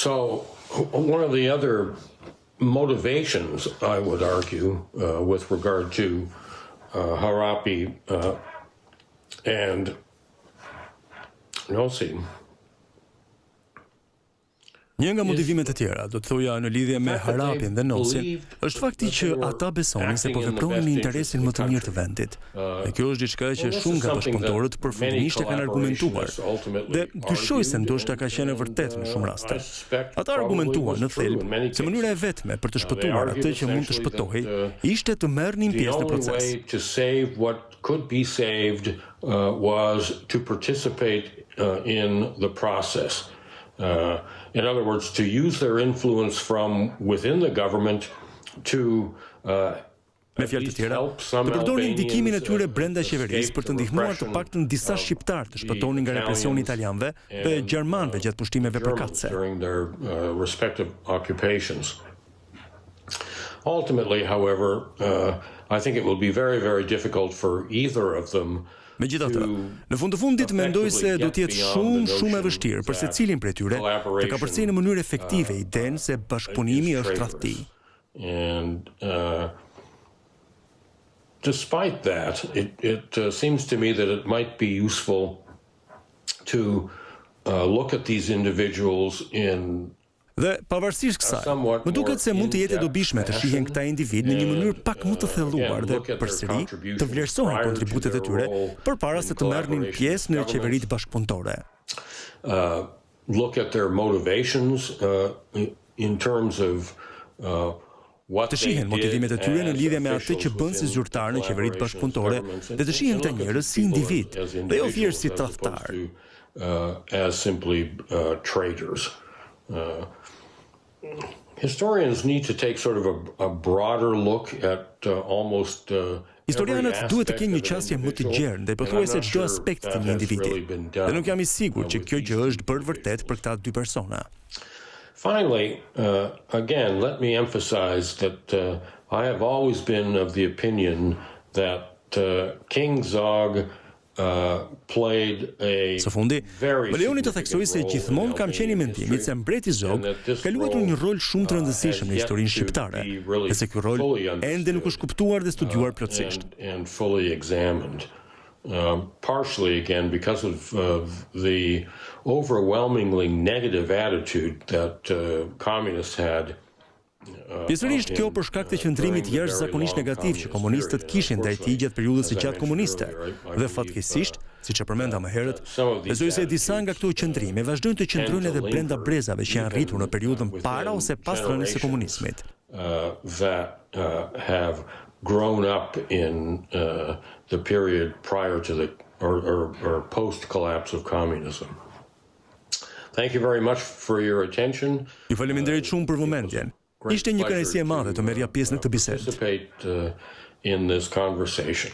So one of the other motivations, I would argue, with regard to Harapi and Nossi. Një nga motivimet e tjera, do të thoja në lidhje me Harapin dhe Nosin, është fakti që ata besonin se po vepronin në interesin më të mirë të vendit. Dhe kjo është diçka që shumë nga bashkëpunëtorët përfundimisht e kanë argumentuar. Dhe dyshoj se ndoshta ka qenë e vërtetë në shumë raste. Ata argumentuan në thelb se mënyra e vetme për të shpëtuar atë që mund të shpëtohej ishte të merrnin pjesë në proces. Could be saved was to participate in the process. In other words, to use their influence from within the government to me fjalë të tjera, të përdorin ndikimin e tyre brenda qeverisë për të ndihmuar të paktën disa shqiptar të shpëtonin nga represioni italianëve dhe gjermanëve gjatë pushtimeve përkatëse. Ultimately, however, I think it will be very, very difficult for either of them. Megjithatë, në fund të fundit mendoj se do të jetë shumë e vështirë për secilin prej tyre të kapërcejë në mënyrë efektive idenë se bashkëpunimi është tradhti. And despite that, it seems to me that it might be useful to look at these individuals in. Dhe pavarësisht kësaj, më duket se mund të jetë e dobishme të shihen këta individ në një mënyrë pak më të thelluar dhe përsëri të vlerësohen kontributet e tyre përpara se të merrnin pjesë në qeveritë bashkëpunëtore. Look at their motivations in terms of të shihen motivimet e tyre në lidhje me atë që bën si zyrtar në qeveritë bashkëpunëtore dhe të shihen këta njerëz si individ dhe jo thjesht si tradhtar. As simply traders. Historians need to take sort of a broader look at almost Historianët duhet të kenë një qasje më të gjerë dhe pothuajse çdo aspekt të një individi. Dhe nuk jam I sigurt që kjo gjë është bërë vërtet për këta dy persona. Finally, again, let me emphasize that I have always been of the opinion that King Zog played a Së fundi, më lejoni të theksoj se gjithmonë kam qenë I mendimit se mbreti Zog ka luajtur një rol shumë të rëndësishëm në historinë shqiptare, dhe se ky rol ende nuk është kuptuar dhe studiuar plotësisht. And fully examined. Partially again because of the overwhelmingly negative attitude that communists had. Pjesërisht kjo për shkak të qëndrimit jashtëzakonisht negativ që komunistët kishin ndaj tij gjatë periudhës së gjatë komuniste. Dhe fatkeqësisht, siç e përmenda më herët, besoj se disa nga këto qëndrime vazhdojnë të qëndrojnë edhe brenda brezave që janë rritur në periudhën para ose pas rënies së komunizmit. That have grown up in the period prior to the or post collapse of communism. Thank you very much for your attention. Ju faleminderit shumë për vëmendjen. Ishte një kënaqësi e madhe të merrja pjesë në këtë bisedë. In this conversation.